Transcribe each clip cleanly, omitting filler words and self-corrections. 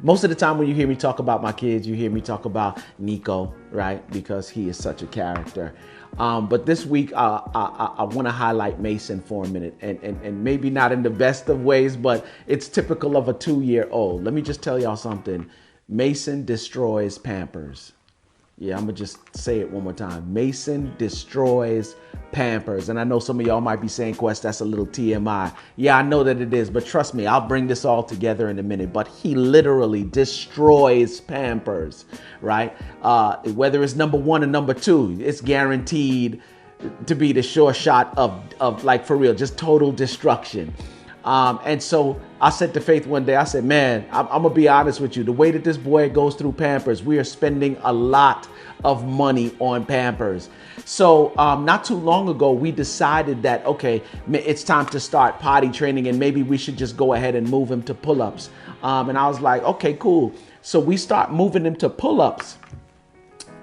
Most of the time when you hear me talk about my kids, you hear me talk about Nico, right? Because he is such a character. But this week, I want to highlight Mason for a minute, and maybe not in the best of ways, but it's typical of a 2-year-old. Let me just tell y'all something. Mason destroys Pampers. Yeah, I'm going to just say it one more time. Mason destroys Pampers. And I know some of y'all might be saying, Quest, that's a little TMI. Yeah, I know that it is. But trust me, I'll bring this all together in a minute. But he literally destroys Pampers, right? Whether it's number 1 or number 2, it's guaranteed to be the sure shot of like, for real, just total destruction. And so I said to Faith one day, I said, man, I'm going to be honest with you. The way that this boy goes through Pampers, we are spending a lot of money on Pampers. So not too long ago, we decided that, okay, it's time to start potty training and maybe we should just go ahead and move him to pull-ups. And I was like, okay, cool. So we start moving him to pull-ups.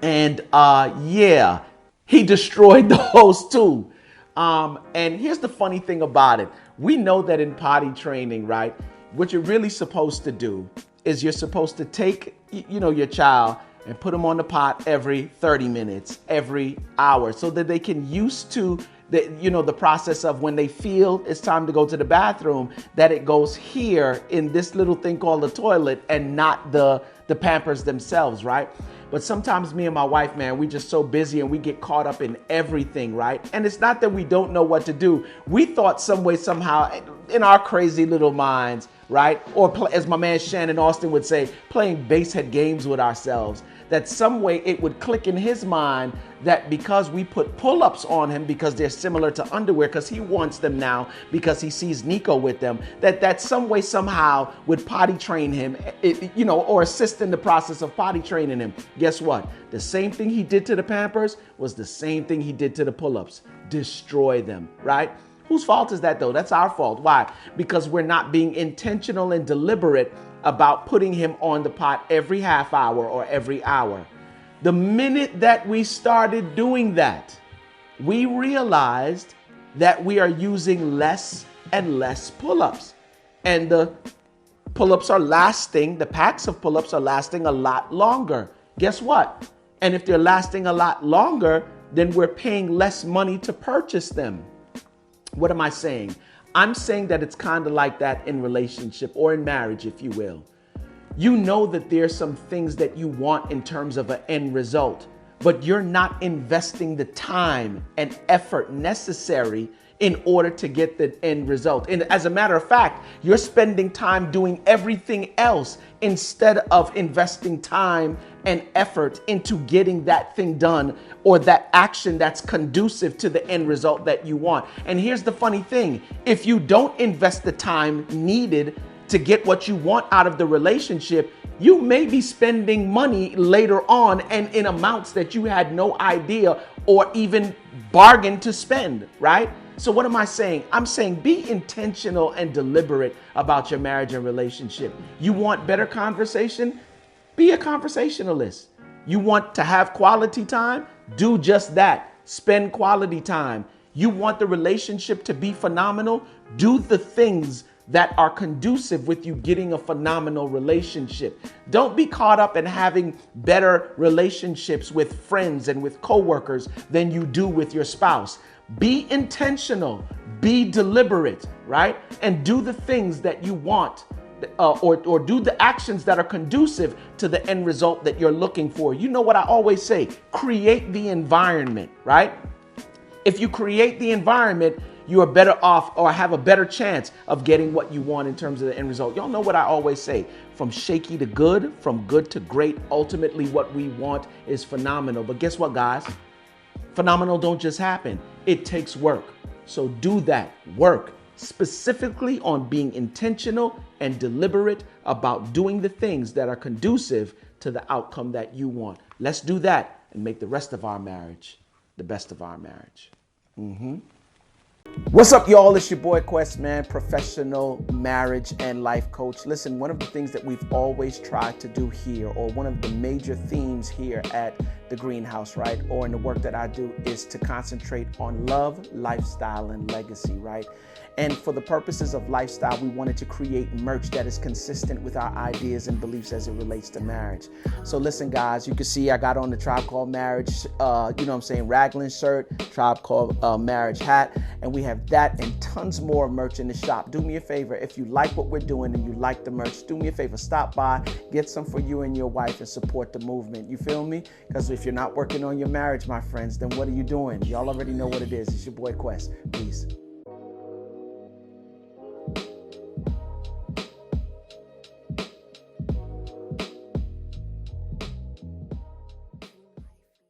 And yeah, he destroyed those too. And here's the funny thing about it. We know that in potty training, right, what you're really supposed to do is you're supposed to take, your child and put them on the pot every 30 minutes, every hour, so that they can used to the process of when they feel it's time to go to the bathroom, that it goes here in this little thing called the toilet and not the Pampers themselves, right? But sometimes me and my wife, man, we just so busy and we get caught up in everything, right? And it's not that we don't know what to do. We thought some way, somehow, in our crazy little minds, right? Or as my man Shannon Austin would say, playing basehead games with ourselves, that some way it would click in his mind that because we put pull-ups on him because they're similar to underwear, because he wants them now, because he sees Nico with them, that some way, somehow would potty train him, or assist in the process of potty training him. Guess what? The same thing he did to the Pampers was the same thing he did to the pull-ups. Destroy them, right? Whose fault is that though? That's our fault. Why? Because we're not being intentional and deliberate about putting him on the pot every half hour or every hour. The minute that we started doing that, we realized that we are using less and less pull-ups. And the pull-ups are lasting, the packs of pull-ups are lasting a lot longer. Guess what? And if they're lasting a lot longer, then we're paying less money to purchase them. What am I saying? I'm saying that it's kind of like that in relationship or in marriage, if you will. You know that there's some things that you want in terms of an end result, but you're not investing the time and effort necessary in order to get the end result. And as a matter of fact, you're spending time doing everything else instead of investing time and effort into getting that thing done or that action that's conducive to the end result that you want. And here's the funny thing. If you don't invest the time needed to get what you want out of the relationship, you may be spending money later on and in amounts that you had no idea or even bargained to spend, right? So what am I saying? I'm saying be intentional and deliberate about your marriage and relationship. You want better conversation? Be a conversationalist. You want to have quality time? Do just that. Spend quality time. You want the relationship to be phenomenal? Do the things that are conducive with you getting a phenomenal relationship. Don't be caught up in having better relationships with friends and with coworkers than you do with your spouse. Be intentional, be deliberate, right? And do the things that you want or do the actions that are conducive to the end result that you're looking for. You know what I always say, create the environment, right? If you create the environment, you are better off or have a better chance of getting what you want in terms of the end result. Y'all know what I always say, from shaky to good, from good to great, ultimately what we want is phenomenal. But guess what, guys? Phenomenal don't just happen. It takes work. So do that work specifically on being intentional and deliberate about doing the things that are conducive to the outcome that you want. Let's do that and make the rest of our marriage the best of our marriage. What's up, y'all? It's your boy Quest, man, professional marriage and life coach. Listen, one of the things that we've always tried to do here, or one of the major themes here at the greenhouse, right? Or in the work that I do, is to concentrate on love, lifestyle, and legacy, right? And for the purposes of lifestyle, we wanted to create merch that is consistent with our ideas and beliefs as it relates to marriage. So listen, guys, you can see I got on the Tribe Called Marriage, raglan shirt, Tribe Called Marriage hat, and we have that and tons more merch in the shop. Do me a favor, if you like what we're doing and you like the merch, do me a favor, stop by, get some for you and your wife, and support the movement. You feel me? Because if you're not working on your marriage, my friends, then what are you doing? Y'all already know what it is. It's your boy Quest. Peace.